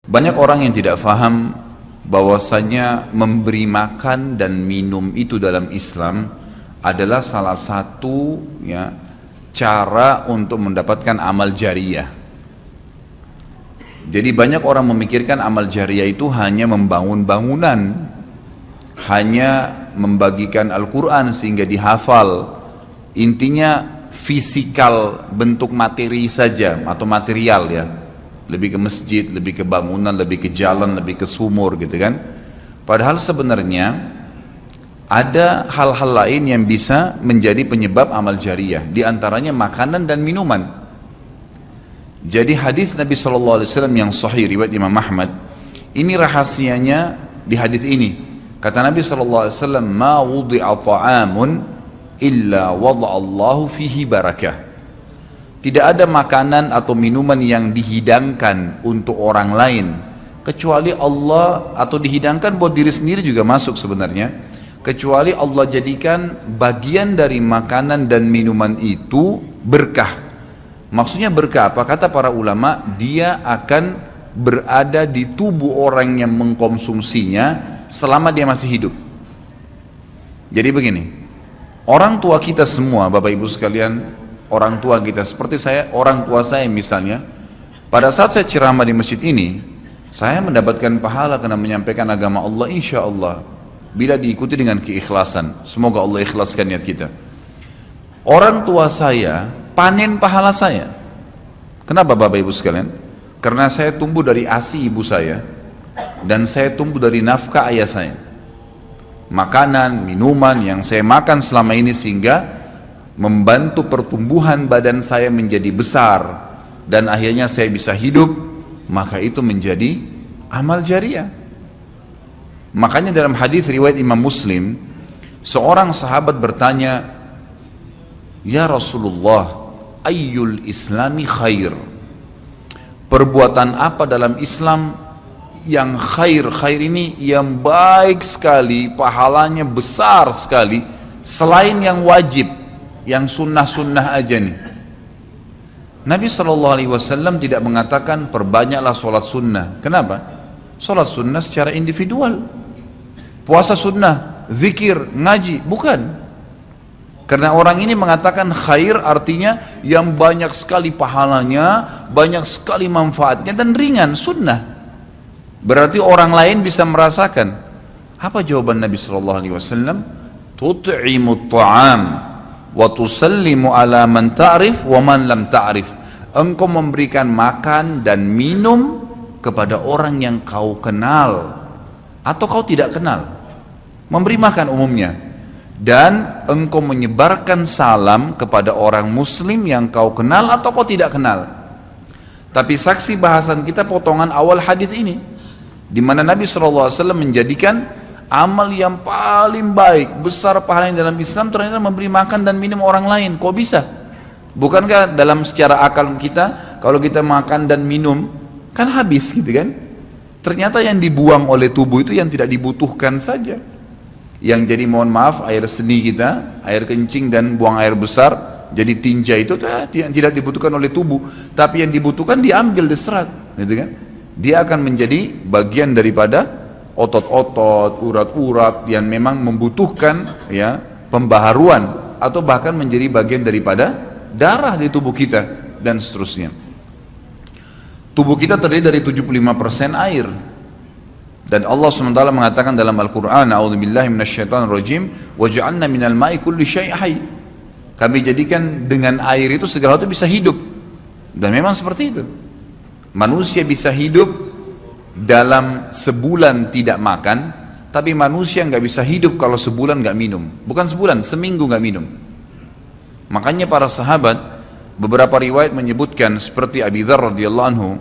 Banyak orang yang tidak faham bahwasanya memberi makan dan minum itu dalam Islam adalah salah satu cara untuk mendapatkan amal jariyah. Jadi banyak orang memikirkan amal jariyah itu hanya membangun bangunan, hanya membagikan Al-Quran sehingga dihafal. Intinya fisikal, bentuk materi saja atau material ya. Lebih ke masjid, lebih ke bangunan, lebih ke jalan, lebih ke sumur gitu kan. Padahal sebenarnya ada hal-hal lain yang bisa menjadi penyebab amal jariyah. Di antaranya makanan dan minuman. Jadi hadis Nabi SAW yang sahih riwayat Imam Ahmad, ini rahasianya di hadis ini. Kata Nabi SAW, "Ma wudi'a ta'amun illa wada'allahu fihi barakah." Tidak ada makanan atau minuman yang dihidangkan untuk orang lain kecuali Allah, atau dihidangkan buat diri sendiri juga masuk sebenarnya, kecuali Allah jadikan bagian dari makanan dan minuman itu berkah. Maksudnya berkah apa? Kata para ulama, dia akan berada di tubuh orang yang mengkonsumsinya selama dia masih hidup. Jadi begini, orang tua kita semua, Bapak Ibu sekalian, orang tua kita, seperti saya, orang tua saya misalnya, pada saat saya ceramah di masjid ini, saya mendapatkan pahala karena menyampaikan agama Allah, insya Allah, bila diikuti dengan keikhlasan. Semoga Allah ikhlaskan niat kita. Orang tua saya panen pahala saya. Kenapa Bapak Ibu sekalian? Karena saya tumbuh dari ASI ibu saya, dan saya tumbuh dari nafkah ayah saya. Makanan, minuman yang saya makan selama ini sehingga membantu pertumbuhan badan saya menjadi besar dan akhirnya saya bisa hidup, maka itu menjadi amal jariyah. Makanya dalam hadis riwayat Imam Muslim, seorang sahabat bertanya, "Ya Rasulullah, ayyul islami khair?" Perbuatan apa dalam Islam yang khair? Khair ini yang baik sekali, pahalanya besar sekali, selain yang wajib, yang sunnah-sunnah aja nih. Nabi SAW tidak mengatakan perbanyaklah sholat sunnah. Kenapa? Sholat sunnah secara individual, puasa sunnah, zikir, ngaji, bukan. Karena orang ini mengatakan khair artinya yang banyak sekali pahalanya, banyak sekali manfaatnya dan ringan, sunnah. Berarti orang lain bisa merasakan. Apa jawaban Nabi SAW? Tut'imut ta'am wa tusallimu ala man ta'rif wa man lam ta'rif. Engkau memberikan makan dan minum kepada orang yang kau kenal atau kau tidak kenal. Memberi makan umumnya. Dan engkau menyebarkan salam kepada orang muslim yang kau kenal atau kau tidak kenal. Tapi saksi bahasan kita potongan awal hadis ini, di mana Nabi SAW menjadikan amal yang paling baik, besar pahalanya dalam Islam ternyata memberi makan dan minum orang lain. Kok bisa? Bukankah dalam secara akal kita, kalau kita makan dan minum kan habis gitu kan? Ternyata yang dibuang oleh tubuh itu yang tidak dibutuhkan saja. Yang jadi mohon maaf air seni kita, air kencing dan buang air besar, jadi tinja itu yang tidak dibutuhkan oleh tubuh, tapi yang dibutuhkan diambil, diserat, gitu kan? Dia akan menjadi bagian daripada otot-otot, urat-urat yang memang membutuhkan pembaharuan, atau bahkan menjadi bagian daripada darah di tubuh kita dan seterusnya. Tubuh kita terdiri dari 75% air. Dan Allah SWT mengatakan dalam Al-Quran, "A'udzubillahi minasyaitonirrajim, waja'alna minal ma'i kulli syai' hayy." Kami jadikan dengan air itu segala sesuatu bisa hidup. Dan memang seperti itu. Manusia bisa hidup dalam sebulan tidak makan, tapi manusia nggak bisa hidup kalau sebulan nggak minum. Bukan sebulan, seminggu nggak minum. Makanya para sahabat, beberapa riwayat menyebutkan seperti Abi Dzar radhiyallahu anhu,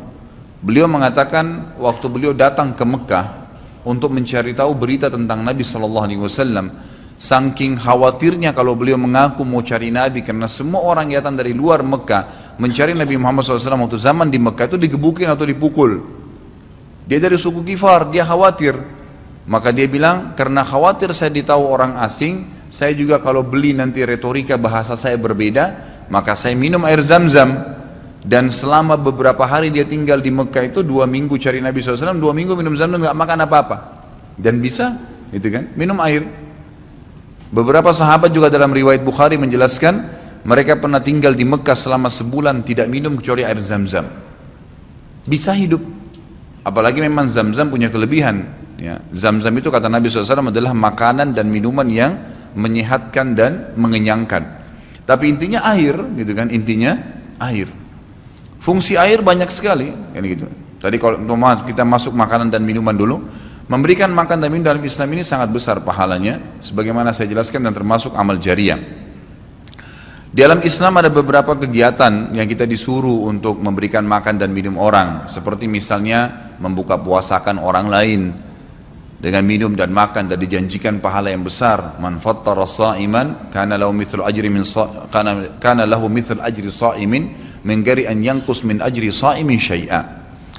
beliau mengatakan waktu beliau datang ke Mekah untuk mencari tahu berita tentang Nabi SAW, saking khawatirnya kalau beliau mengaku mau cari Nabi, karena semua orang yang datang dari luar Mekah mencari Nabi Muhammad SAW waktu zaman di Mekah itu digebukin atau dipukul. Dia dari suku Ghifar, dia khawatir. Maka dia bilang, karena khawatir saya ditahu orang asing, saya juga kalau beli nanti retorika bahasa saya berbeda, maka saya minum air Zam-Zam. Dan selama beberapa hari dia tinggal di Mekah itu 2 minggu cari Nabi SAW, 2 minggu minum Zamzam nggak makan apa-apa. Dan bisa, gitu kan, minum air. Beberapa sahabat juga dalam riwayat Bukhari menjelaskan, mereka pernah tinggal di Mekah selama sebulan tidak minum kecuali air Zamzam. Bisa hidup. Apalagi memang Zamzam punya kelebihan. Ya. Zamzam itu kata Nabi SAW adalah makanan dan minuman yang menyehatkan dan mengenyangkan. Tapi intinya air, gitu kan, intinya air. Fungsi air banyak sekali, kan gitu. Tadi kalau kita masuk makanan dan minuman dulu, memberikan makan dan minum dalam Islam ini sangat besar pahalanya, sebagaimana saya jelaskan dan termasuk amal jariah. Di dalam Islam ada beberapa kegiatan yang kita disuruh untuk memberikan makan dan minum orang, seperti misalnya membuka puasakan orang lain dengan minum dan makan, dan dijanjikan pahala yang besar. Man fattara sha'iman kana lahu mithlu ajri sha'imin min ghairi an yanqus min ajri sha'imin syai'a.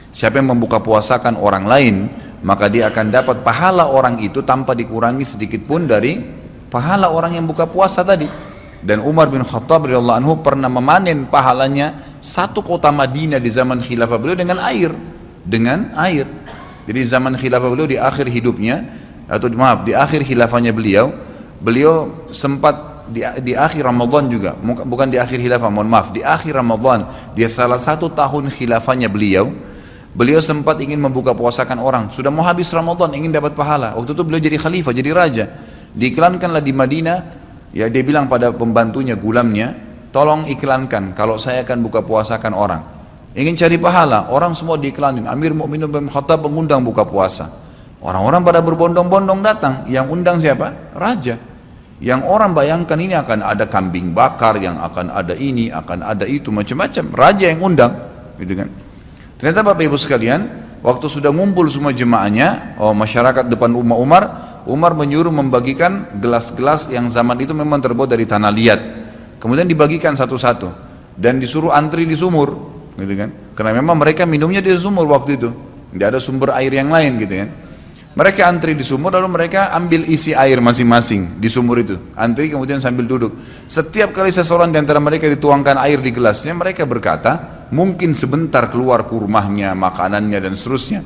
Siapa yang membuka puasakan orang lain, maka dia akan dapat pahala orang itu tanpa dikurangi sedikit pun dari pahala orang yang buka puasa tadi. Dan Umar bin Khattab radhiyallahu anhu pernah memanen pahalanya 1 kota Madinah di zaman khilafah beliau dengan air. Jadi zaman khilafah beliau di akhir hidupnya, atau maaf, di akhir khilafahnya beliau sempat di akhir Ramadan juga, bukan di akhir khilafah, mohon maaf, di akhir Ramadan, dia salah 1 tahun khilafahnya beliau sempat ingin membuka puasakan orang, sudah mau habis Ramadan, ingin dapat pahala. Waktu itu beliau jadi khalifah, jadi raja, diiklankanlah di Madinah. Ya, dia bilang pada pembantunya, gulamnya, tolong iklankan kalau saya akan buka puasakan orang, ingin cari pahala. Orang semua diiklanin, Amir Mu'minin bin Khattab mengundang buka puasa. Orang-orang pada berbondong-bondong datang. Yang undang siapa? Raja. Yang orang bayangkan ini akan ada kambing bakar, yang akan ada ini, akan ada itu, macam-macam. Raja yang undang, gitu kan. Ternyata Bapak Ibu sekalian, waktu sudah ngumpul semua jemaahnya, masyarakat depan rumah Umar menyuruh membagikan gelas-gelas yang zaman itu memang terbuat dari tanah liat. Kemudian dibagikan satu-satu dan disuruh antri di sumur, gitu kan. Karena memang mereka minumnya di sumur waktu itu, tidak ada sumber air yang lain, gitu kan. Mereka antri di sumur, lalu mereka ambil isi air masing-masing di sumur itu. Antri kemudian sambil duduk. Setiap kali seseorang di antara mereka dituangkan air di gelasnya, mereka berkata, mungkin sebentar keluar kurmahnya, makanannya, dan seterusnya.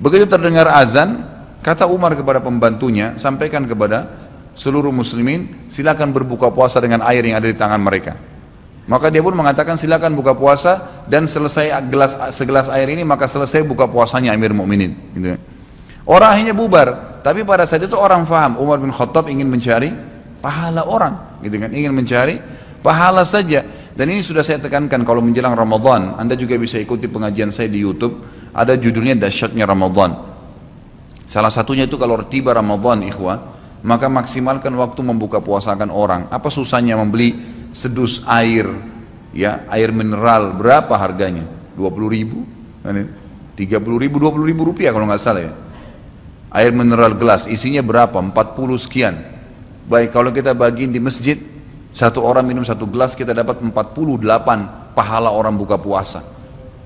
Begitu terdengar azan, kata Umar kepada pembantunya, sampaikan kepada seluruh muslimin, silakan berbuka puasa dengan air yang ada di tangan mereka. Maka dia pun mengatakan, silakan buka puasa, dan selesai segelas air ini, maka selesai buka puasanya Amir Mu'minin, gitu. Orang akhirnya bubar, tapi pada saat itu orang faham Umar bin Khattab ingin mencari pahala orang, gitu kan, ingin mencari pahala saja. Dan ini sudah saya tekankan, kalau menjelang Ramadan, Anda juga bisa ikuti pengajian saya di YouTube, ada judulnya Dahsyatnya Ramadan. Salah satunya itu kalau tiba Ramadan, ikhwah, maka maksimalkan waktu membuka puasakan orang. Apa susahnya membeli sedus air, ya, air mineral, berapa harganya? 20.000, 30.000, 20.000 rupiah kalau nggak salah ya. Air mineral gelas, isinya berapa? 40 sekian. Baik, kalau kita bagiin di masjid, satu orang minum 1 gelas, kita dapat 48 pahala orang buka puasa.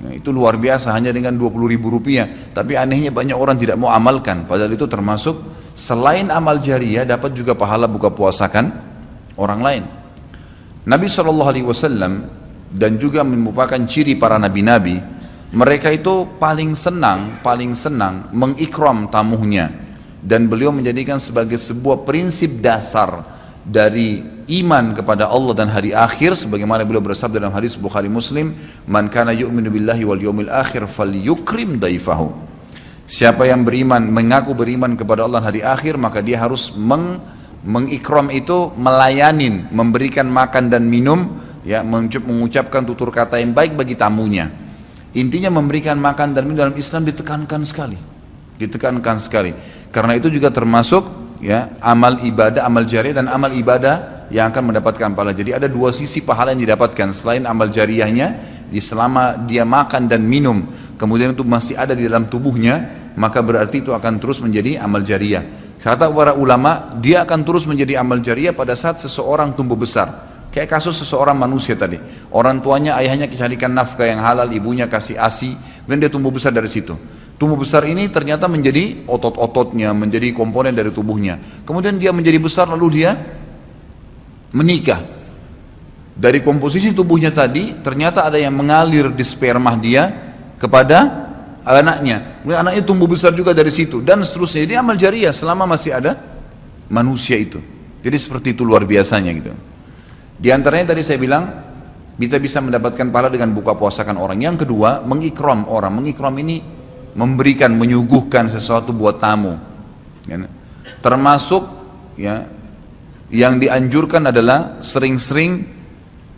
Nah, itu luar biasa, hanya dengan 20.000 rupiah. Tapi anehnya banyak orang tidak mau amalkan, padahal itu termasuk selain amal jariah, dapat juga pahala buka puasakan orang lain. Nabi SAW dan juga merupakan ciri para nabi-nabi, mereka itu paling senang mengikram tamunya, dan beliau menjadikan sebagai sebuah prinsip dasar dari iman kepada Allah dan hari akhir, sebagaimana beliau bersabda dalam hadis Bukhari Muslim, man kana yu'minu billahi wal yawmil akhir falyukrim daifahu. Siapa yang beriman, mengaku beriman kepada Allah dan hari akhir, maka dia harus mengikram itu, melayanin, memberikan makan dan minum, ya, mengucapkan tutur kata yang baik bagi tamunya. Intinya memberikan makan dan minum dalam Islam ditekankan sekali, karena itu juga termasuk, ya, amal ibadah, amal jariah dan amal ibadah yang akan mendapatkan pahala. Jadi ada 2 sisi pahala yang didapatkan selain amal jariahnya, selama dia makan dan minum kemudian itu masih ada di dalam tubuhnya, maka berarti itu akan terus menjadi amal jariah. Kata para ulama, dia akan terus menjadi amal jariah pada saat seseorang tumbuh besar. Kayak kasus seseorang manusia tadi, orang tuanya, ayahnya carikan nafkah yang halal, ibunya kasih ASI, kemudian dia tumbuh besar dari situ. Tumbuh besar ini ternyata menjadi otot-ototnya, menjadi komponen dari tubuhnya. Kemudian dia menjadi besar, lalu dia menikah. Dari komposisi tubuhnya tadi, ternyata ada yang mengalir di sperma dia kepada anaknya. Kemudian anaknya tumbuh besar juga dari situ, dan seterusnya. Jadi amal jariah selama masih ada manusia itu. Jadi seperti itu luar biasanya gitu. Di antaranya tadi saya bilang, kita bisa mendapatkan pahala dengan buka puasakan orang. Yang kedua, mengikram orang. Mengikram ini memberikan, menyuguhkan sesuatu buat tamu. Ya. Termasuk ya, yang dianjurkan adalah sering-sering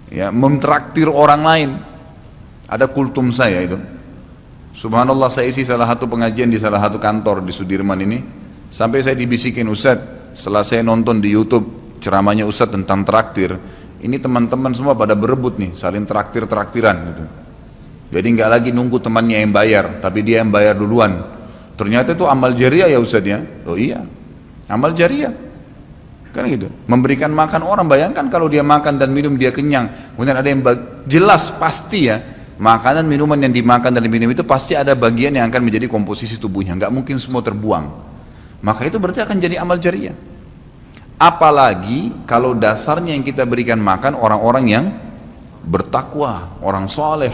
ya, mentraktir orang lain. Ada kultum saya itu. Subhanallah, saya isi salah satu pengajian di salah satu kantor di Sudirman ini. Sampai saya dibisikin, Ustadz, setelah saya nonton di YouTube ceramahnya Ustadz tentang traktir, ini teman-teman semua pada berebut nih, saling traktir-traktiran gitu. Jadi nggak lagi nunggu temannya yang bayar, tapi dia yang bayar duluan. Ternyata itu amal jariah ya Ustadz ya. Oh iya, amal jariah kan gitu. Memberikan makan orang, bayangkan kalau dia makan dan minum dia kenyang, kemudian ada yang jelas pasti ya, makanan minuman yang dimakan dan diminum itu pasti ada bagian yang akan menjadi komposisi tubuhnya, nggak mungkin semua terbuang. Maka itu berarti akan jadi amal jariah. Apalagi kalau dasarnya yang kita berikan makan orang-orang yang bertakwa, orang soleh,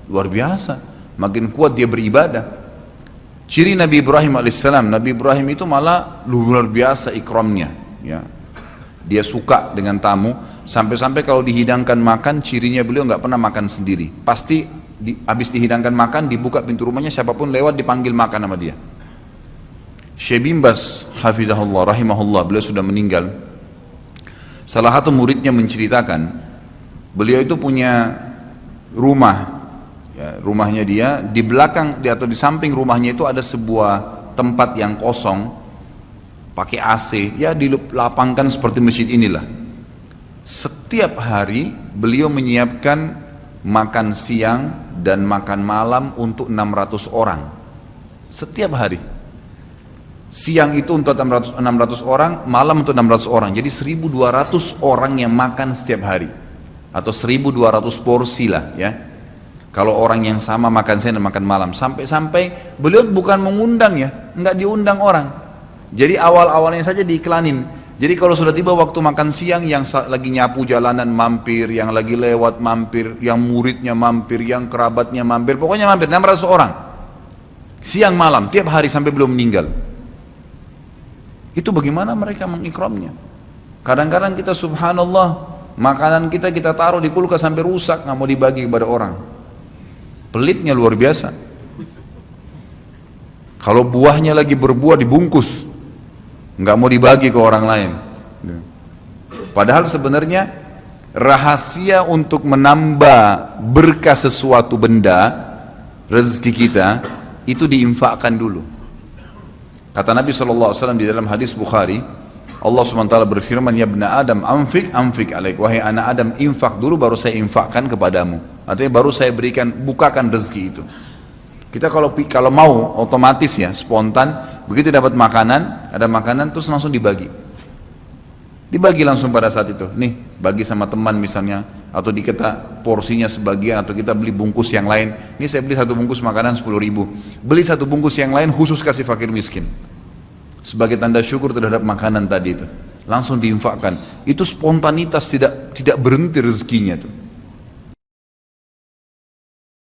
luar biasa, makin kuat dia beribadah. Ciri Nabi Ibrahim alaihissalam, Nabi Ibrahim itu malah luar biasa ikramnya, ya. Dia suka dengan tamu, sampai-sampai kalau dihidangkan makan, cirinya beliau nggak pernah makan sendiri. Pasti habis dihidangkan makan, dibuka pintu rumahnya, siapapun lewat dipanggil makan sama dia. Syekh bin Baz hafizahullah rahimahullah, beliau sudah meninggal. Salah satu muridnya menceritakan, beliau itu punya rumah, ya, rumahnya dia di belakang atau di samping rumahnya itu ada sebuah tempat yang kosong, pakai AC, ya dilapangkan seperti masjid inilah. Setiap hari beliau menyiapkan makan siang dan makan malam untuk 600 orang. Setiap hari. Siang itu untuk 600 orang, malam untuk 600 orang. Jadi 1200 orang yang makan setiap hari. Atau 1200 porsi lah ya. Kalau orang yang sama makan siang dan makan malam. Sampai-sampai beliau bukan mengundang ya, enggak diundang orang. Jadi awal-awalnya saja diiklanin. Jadi kalau sudah tiba waktu makan siang, yang lagi nyapu jalanan mampir, yang lagi lewat mampir, yang muridnya mampir, yang kerabatnya mampir, pokoknya mampir 600 orang. Siang malam, tiap hari sampai belum meninggal. Itu bagaimana mereka mengikramnya. Kadang-kadang kita subhanallah, makanan kita taruh di kulkas sampai rusak, nggak mau dibagi kepada orang. Pelitnya luar biasa. Kalau buahnya lagi berbuah dibungkus, nggak mau dibagi ke orang lain. Padahal sebenarnya rahasia untuk menambah berkah sesuatu benda, rezeki kita, itu diinfakkan dulu. Kata Nabi SAW di dalam hadis Bukhari, Allah SWT berfirman, ya ibna Adam, anfik alaik, wahai anak Adam, infak dulu baru saya infakkan kepadamu. Artinya baru saya bukakan rezeki itu. Kita kalau mau otomatis ya, spontan, begitu dapat makanan, ada makanan terus langsung dibagi. Dibagi langsung pada saat itu. Nih, bagi sama teman misalnya, atau kita porsinya sebagian, atau kita beli bungkus yang lain. Ini saya beli satu bungkus makanan 10.000. Beli satu bungkus yang lain khusus kasih fakir miskin. Sebagai tanda syukur terhadap makanan tadi itu. Langsung diinfakkan. Itu spontanitas, tidak berhenti rezekinya tuh.